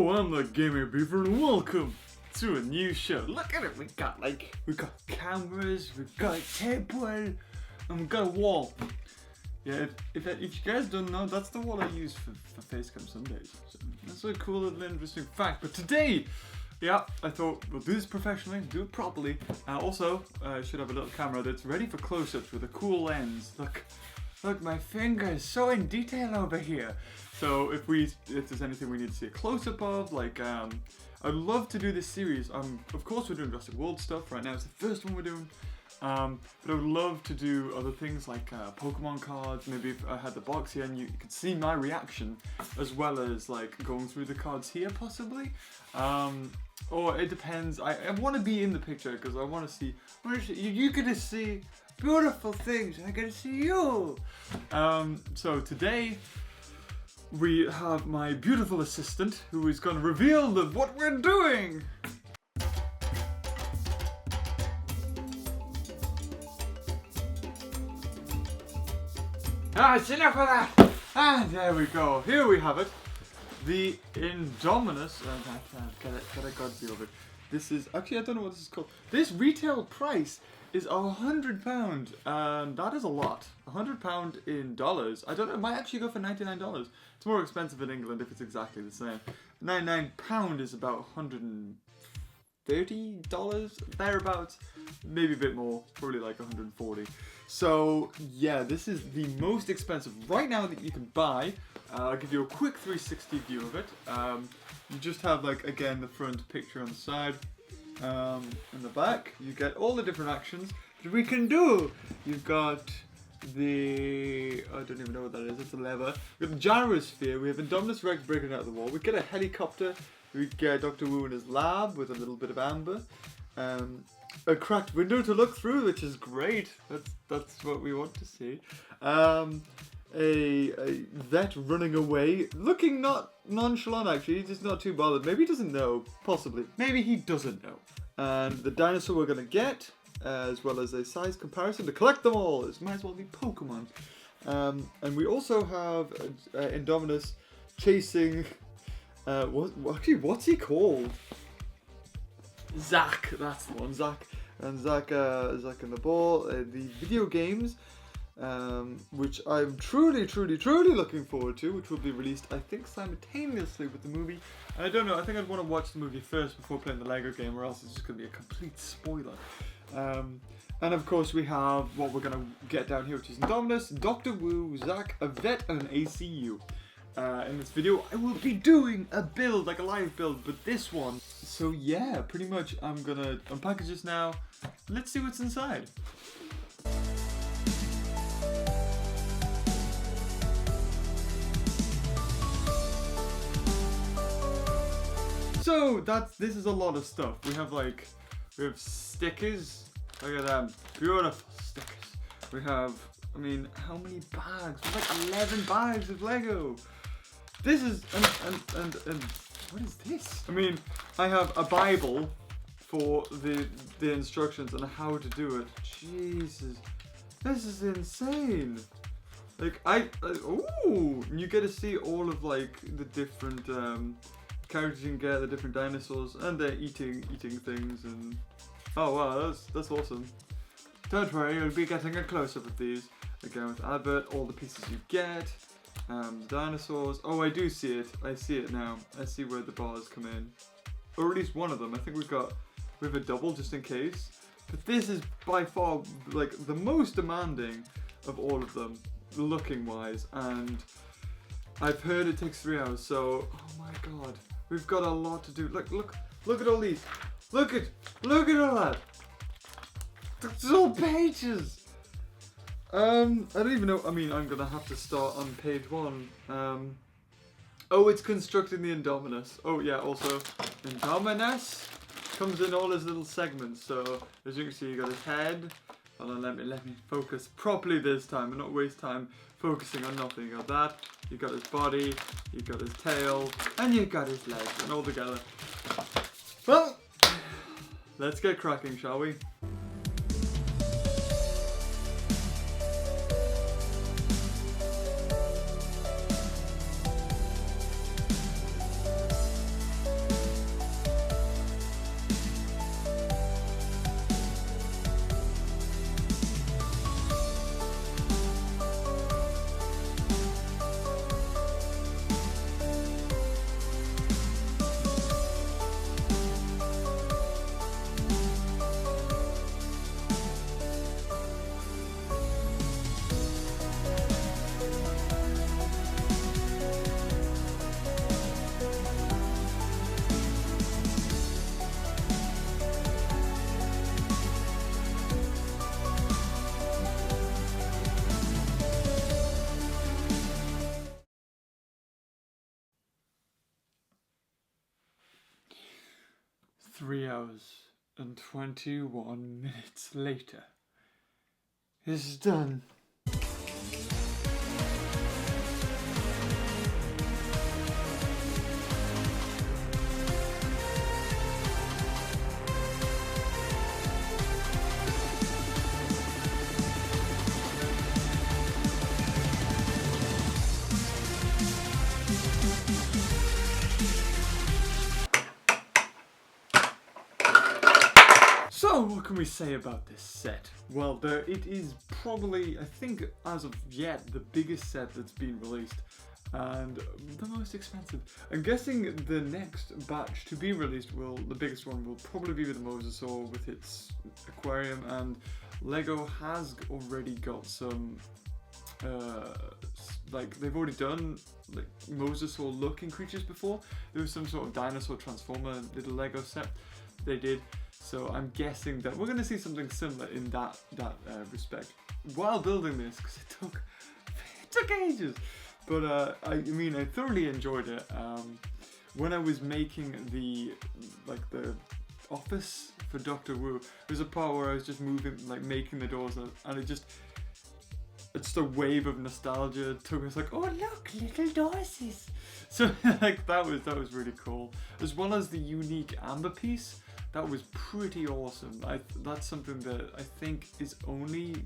Hello, I'm the TheGamingBeaver and welcome to a new show. Look at it, we got cameras, we've got a table, and we've got a wall. Yeah, if you guys don't know, that's the wall I use for Facecam Sundays. So that's a cool little interesting fact. But today, yeah, I thought we'll do this professionally, do it properly. Also, I should have a little camera that's ready for close-ups with a cool lens. Look, my finger is so in detail over here. So if there's anything we need to see a close-up of, I'd love to do this series. Of course we're doing Jurassic World stuff right now. It's the first one we're doing. But I would love to do other things like Pokemon cards. Maybe if I had the box here and you could see my reaction, as well as like going through the cards here possibly. Or it depends. I want to be in the picture because I want to see. You get to see beautiful things. I get to see you. So today we have my beautiful assistant who is going to reveal what we're doing. It's enough of that! There we go. Here we have it. The Indominus. Can I God feel it? This is, actually I don't know what this is called. This retail price is £100, and that is a lot. £100 in dollars. I don't know, it might actually go for $99. It's more expensive in England if it's exactly the same. £99 is about $130, thereabouts. Maybe a bit more, probably like 140. So yeah, this is the most expensive right now that you can buy. I'll give you a quick 360 view of it. You just have again the front picture on the side. In the back, you get all the different actions that we can do. You've got the, I don't even know what that is, it's a lever. We've got the Gyrosphere, we have Indominus Rex breaking out of the wall, we get a helicopter, we get Dr. Wu in his lab with a little bit of amber. A cracked window to look through, which is great. That's what we want to see. A vet running away, looking not nonchalant actually, he's just not too bothered. Maybe he doesn't know, possibly. Maybe he doesn't know. And the dinosaur we're going to get, as well as a size comparison to collect them all. It might as well be Pokemon. And we also have Indominus chasing, what's he called? Zach, that's the one, Zach. And Zach and the ball, the video games. Which I'm truly looking forward to, which will be released, I think, simultaneously with the movie. And I don't know, I think I'd want to watch the movie first before playing the Lego game, or else it's just going to be a complete spoiler. And of course we have what we're going to get down here, which is Indominus, Dr. Wu, Zach, a vet, and an ACU. In this video, I will be doing a build, like a live build, but this one. So yeah, pretty much I'm going to unpackage this now. Let's see what's inside. So this is a lot of stuff. We have stickers. Look at them, beautiful stickers. We have, I mean, how many bags? We have 11 bags of Lego. This is and what is this? I mean, I have a Bible for the instructions on how to do it. Jesus, this is insane. Ooh, you get to see all of the different characters you can get, the different dinosaurs, and they're eating things, and oh wow, that's awesome. Don't worry, you'll be getting a close-up of these. Again with Albert, all the pieces you get, dinosaurs. Oh, I do see it. I see it now. I see where the bars come in, or at least one of them. I think we have a double just in case. But this is by far the most demanding of all of them, looking wise, and I've heard it takes 3 hours. So, oh my god. We've got a lot to do. Look at all these. Look at all that. It's all pages. I don't even know. I mean, I'm gonna have to start on page 1. Oh, it's constructing the Indominus. Oh yeah, also Indominus comes in all his little segments. So as you can see, you got his head. Hold on, let me focus properly this time and not waste time focusing on nothing. You got that, you got his body, you got his tail, and you got his legs, and all together. Well, let's get cracking, shall we? 3 hours and 21 minutes later, it's done. So, what can we say about this set? Well, it is probably, I think, as of yet, the biggest set that's been released and the most expensive. I'm guessing the next batch to be released the biggest one will probably be with the Mosasaur with its aquarium, and Lego has already got some, they've already done like Mosasaur looking creatures before. There was some sort of dinosaur transformer little Lego set they did. So I'm guessing that we're going to see something similar in that respect. While building this, because it took ages, but I mean I thoroughly enjoyed it. When I was making the office for Dr. Wu, there's a part where I was just making the doors, and it's a wave of nostalgia. It took me, it's like, oh look, little doorses. So like that was really cool, as well as the unique amber piece. That was pretty awesome. That's something that I think is only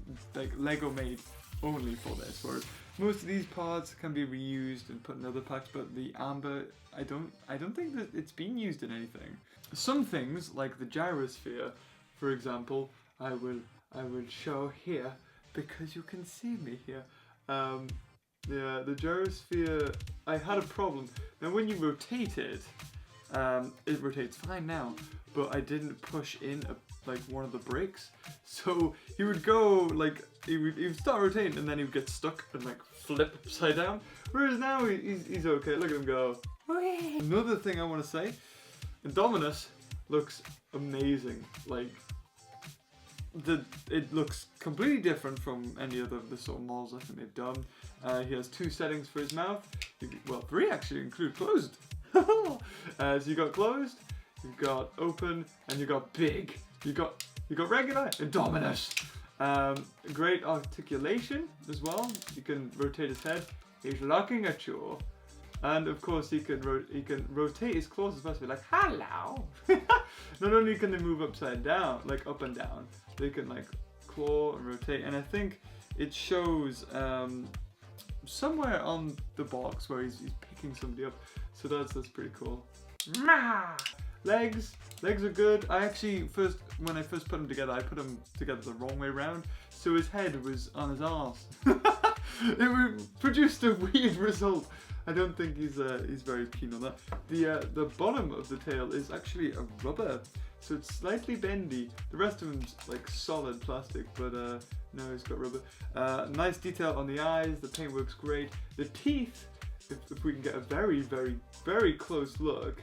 Lego made only for this. Whereas most of these parts can be reused and put in other packs, but the amber, I don't think that it's been used in anything. Some things like the Gyrosphere, for example, I will show here because you can see me here. The Gyrosphere, I had a problem. Now when you rotate it rotates fine now, but I didn't push in one of the brakes, so he would go he would start rotating and then he would get stuck and flip upside down. Whereas now he's okay. Look at him go. Another thing I want to say, Indominus looks amazing. It looks completely different from any other of the sort of models I think they've done. He has 2 settings for his mouth. Well, 3 actually, include closed. So you got closed, you've got open, and you got big. You got regular, Indominus. Great articulation as well. You can rotate his head. He's looking at you, and of course he can rotate his claws as well to be like hello. Not only can they move upside down, up and down, they can claw and rotate. And I think it shows somewhere on the box where he's picking somebody up. So that's pretty cool. Legs are good. I actually when I first put them together, I put them together the wrong way around, so his head was on his arse. It produced a weird result. I don't think he's very keen on that. The bottom of the tail is actually a rubber, so it's slightly bendy. The rest of him's solid plastic, but no, he's got rubber. Nice detail on the eyes. The paint works great. The teeth, if we can get a very, very, very close look,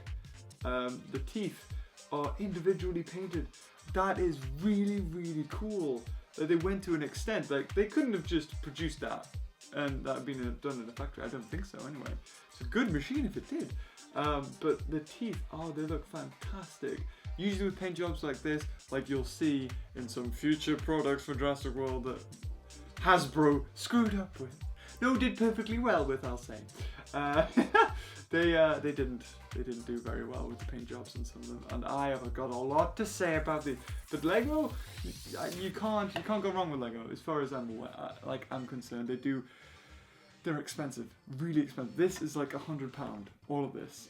the teeth are individually painted. That is really, really cool. They went to an extent, they couldn't have just produced that and that had been done in a factory. I don't think so anyway. It's a good machine if it did. But the teeth, they look fantastic. Usually with paint jobs like this, you'll see in some future products for Jurassic World that Hasbro screwed up with. No, did perfectly well with, I'll say. They didn't do very well with the paint jobs on some of them, and I have got a lot to say about these. But Lego, you can't go wrong with Lego as far as I'm aware. I'm concerned. They're expensive, really expensive. This is £100, all of this.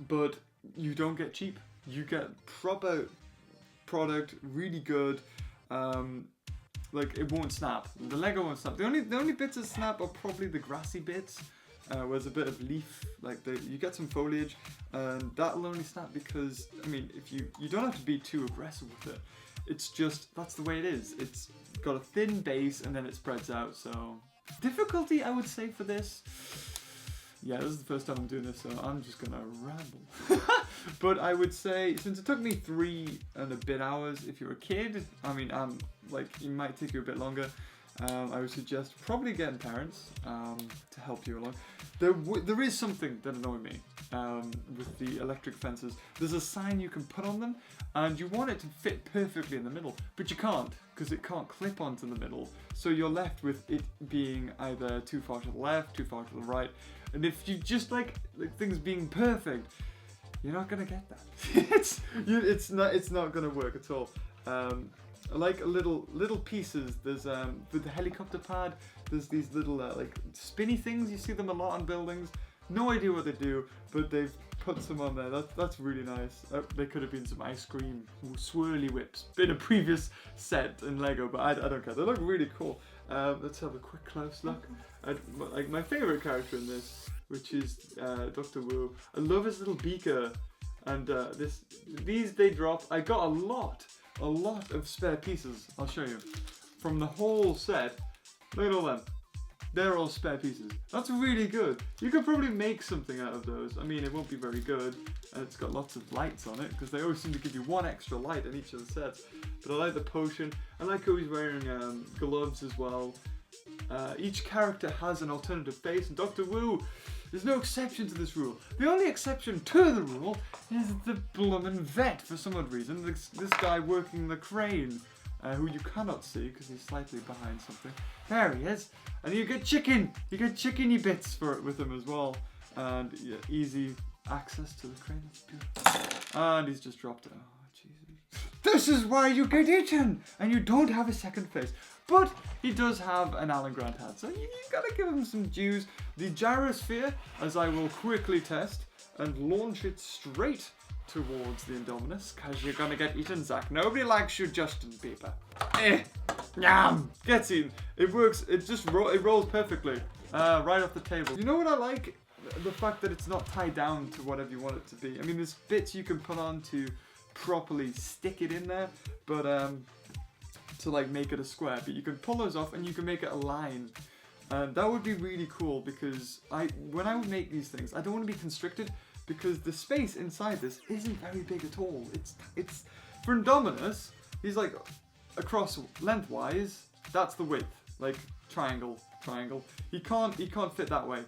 But you don't get cheap. You get proper product, really good. It won't snap. The Lego won't snap. The only bits that snap are probably the grassy bits. Whereas a bit of leaf, you get some foliage, and that'll only snap because, I mean, if you don't have to be too aggressive with it. It's just, that's the way it is. It's got a thin base and then it spreads out, so. Difficulty, I would say, for this. Yeah, this is the first time I'm doing this, so I'm just gonna ramble. But I would say, since it took me 3 and a bit hours, if you're a kid, I mean, it might take you a bit longer. I would suggest probably getting parents to help you along. There is something that annoyed me with the electric fences, there's a sign you can put on them, and you want it to fit perfectly in the middle, but you can't, because it can't clip onto the middle. So you're left with it being either too far to the left, too far to the right, and if you just like things being perfect, you're not gonna get that. it's not gonna work at all. I like little pieces. There's with the helicopter pad, there's these little like spinny things. You see them a lot on buildings. No idea what they do, but they've put some on there. That's really nice. There could have been some ice cream swirly whips in a previous set in Lego, but I don't care. They look really cool. Let's have a quick close look at like my favorite character in this, which is Dr. Wu. I love his little beaker, and these they drop. I got a lot of spare pieces. I'll show you from the whole set. Look at all them. They're all spare pieces. That's really good. You could probably make something out of those. I mean, it won't be very good, and it's got lots of lights on it because they always seem to give you one extra light in each of the sets. But I like the potion. I like how he's wearing gloves as well. Each character has an alternative face, and Dr. Wu, there's no exception to this rule. The only exception to the rule is the bloomin' vet for some odd reason. This guy working the crane, who you cannot see because he's slightly behind something. There he is. And you get chicken. You get chickeny bits for it with him as well. And yeah, easy access to the crane. That's beautiful. And he's just dropped it. Oh, Jesus. This is why you get eaten. And you don't have a second face. But he does have an Alan Grant hat, so you gotta give him some dues. The Gyrosphere, as I will quickly test and launch it straight towards the Indominus, because you're gonna get eaten, Zach. Nobody likes you, Justin Bieber. Yum! Gets eaten. It works. It just it rolls perfectly, right off the table. You know what I like? The fact that it's not tied down to whatever you want it to be. I mean, there's bits you can put on to properly stick it in there, but to like make it a square, but you can pull those off and you can make it a line, and that would be really cool because when I would make these things, I don't want to be constricted because the space inside this isn't very big at all. It's for Indominus, he's like across lengthwise, that's the width, like triangle. He can't fit that way.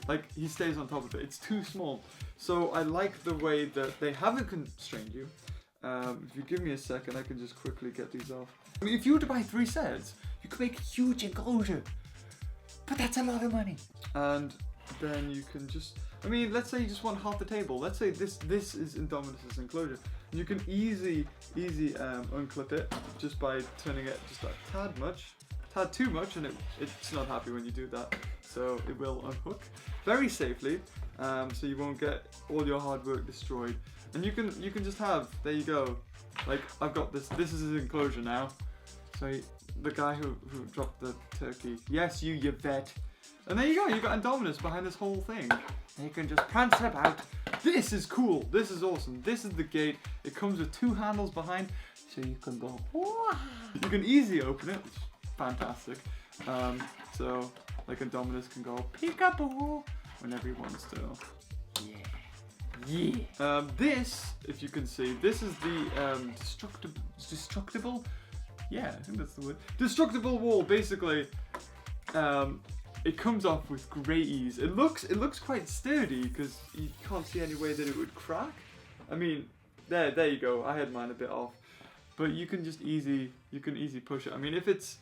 Like he stays on top of it. It's too small. So I like the way that they haven't constrained you. If you give me a second, I can just quickly get these off. I mean, if you were to buy 3 sets, you could make a huge enclosure. But that's a lot of money. And then you can just, I mean, let's say you just want half the table. Let's say this is Indominus' enclosure. And you can easy unclip it just by turning it just a tad too much, and it's not happy when you do that. So it will unhook very safely, so you won't get all your hard work destroyed. And you can just have, there you go, like I've got this is his enclosure now. So the guy who dropped the turkey, yes, you vet. And there you go, you got Indominus behind this whole thing. And you can just prance about. This is cool, this is awesome. This is the gate. It comes with 2 handles behind, so you can go, wah! You can easily open it, which is fantastic. So like Indominus can go peekaboo whenever he wants to. Yeah. This, if you can see, this is the destructible. Yeah, I think that's the word. Destructible wall. Basically, it comes off with great ease. It looks quite sturdy because you can't see any way that it would crack. I mean, there you go. I had mine a bit off, but you can easy push it. I mean, if it's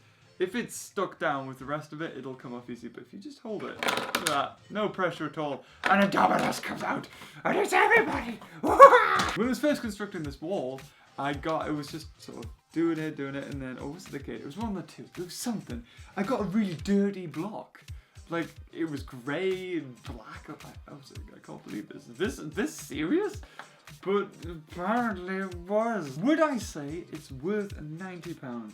stuck down with the rest of it, it'll come off easy. But if you just hold it, look at that, no pressure at all, and Indominus comes out, and it's everybody. When I was first constructing this wall, it was just sort of doing it, and then, oh, was it the gate? It was one of the 2. It was something. I got a really dirty block. Like, it was grey and black. I was like, I can't believe this. Is this serious? But apparently it was. Would I say it's worth £90?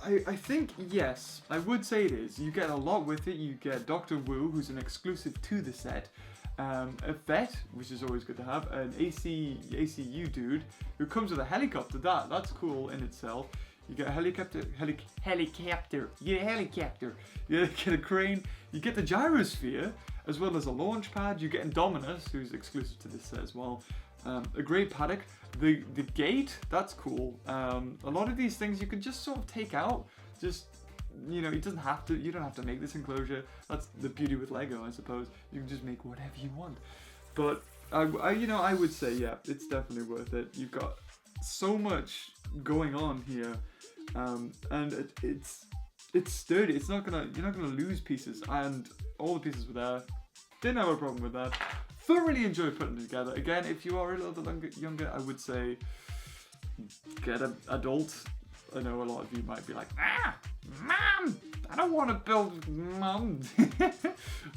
I think yes, I would say it is. You get a lot with it. You get Dr. Wu, who's an exclusive to the set. A vet, which is always good to have. An ACU dude who comes with a helicopter. That's cool in itself. You get a helicopter. You get a helicopter. You get a crane. You get the gyrosphere, as well as a launch pad. You get Indominus, who's exclusive to this set as well. A great paddock. The gate, that's cool. A lot of these things you can just sort of take out. Just you know, it doesn't have to. You don't have to make this enclosure. That's the beauty with Lego, I suppose. You can just make whatever you want. But you know, I would say, yeah, it's definitely worth it. You've got so much going on here, and it's sturdy. It's not gonna, you're not gonna lose pieces, and all the pieces were there. Didn't have a problem with that. Thoroughly enjoyed putting it together. Again, if you are a little bit younger, I would say get an adult. I know a lot of you might be like, Mom, I don't want to build, Mom.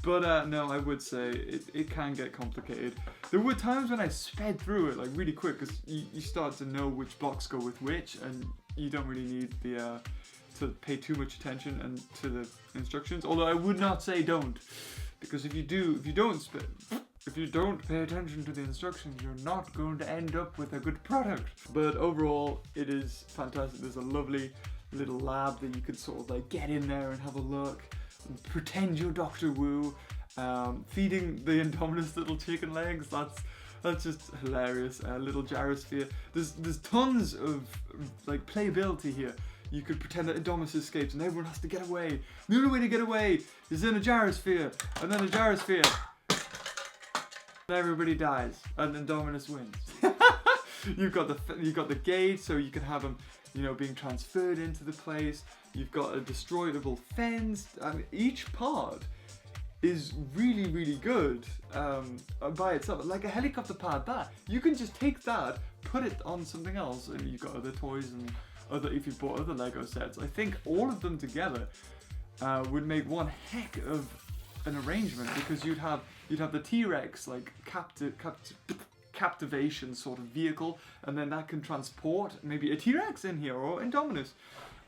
But no, I would say it can get complicated. There were times when I sped through it like really quick, because you start to know which blocks go with which, and you don't really need the to pay too much attention and to the instructions. Although I would not say don't, because if you don't pay attention to the instructions, you're not going to end up with a good product. But overall, it is fantastic. There's a lovely little lab that you could sort of like get in there and have a look, and pretend you're Dr. Wu, feeding the Indominus little chicken legs. That's just hilarious. Little gyrosphere. There's tons of like playability here. You could pretend that Indominus escapes and everyone has to get away. The only way to get away is in a gyrosphere, and then a gyrosphere. Everybody dies, and Indominus wins. You've got the gate, so you can have them, you know, being transferred into the place. You've got a destroyable fence. I mean, each part is really, really good by itself. Like a helicopter pad, that you can just take that, put it on something else, and you've got other toys and other. If you bought other Lego sets, I think all of them together would make one heck of an arrangement, because you'd have the T-Rex like captivation sort of vehicle, and then that can transport maybe a T-Rex in here or Indominus.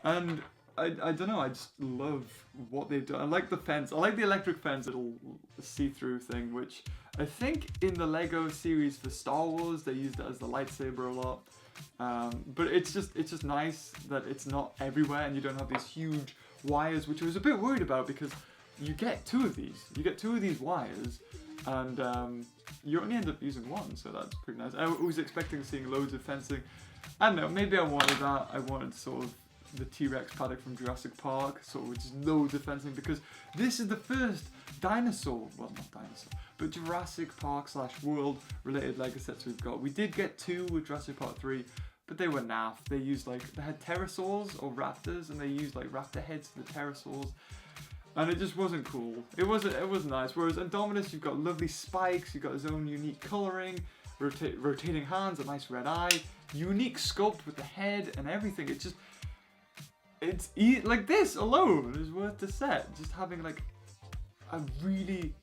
And I don't know, I just love what they've done. I like the fence. I like the electric fence, little see-through thing, which I think in the Lego series for Star Wars they used it as the lightsaber a lot. But it's just nice that it's not everywhere, and you don't have these huge wires, which I was a bit worried about, because you get two of these. You get two of these wires, and you only end up using one, so that's pretty nice. I was expecting seeing loads of fencing. I don't know, maybe I wanted that. I wanted sort of the T-Rex paddock from Jurassic Park, sort of just loads of fencing, because this is the first dinosaur, well, not dinosaur, but Jurassic Park / world related Lego sets we've got. We did get two with Jurassic Park 3, but they were naff. They used they had pterosaurs or raptors, and they used like raptor heads for the pterosaurs. And it just wasn't cool. It wasn't nice. Whereas Indominus, you've got lovely spikes, you've got his own unique colouring, rotating hands, a nice red eye, unique sculpt with the head and everything. Like this alone is worth the set. Just having like a really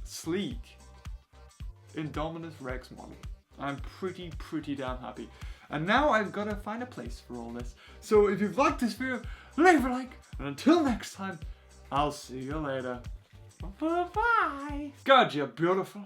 sleek Indominus Rex model. I'm pretty damn happy. And now I've got to find a place for all this. So if you've liked this video, leave a like, and until next time, I'll see you later. Bye-bye. God, you're beautiful.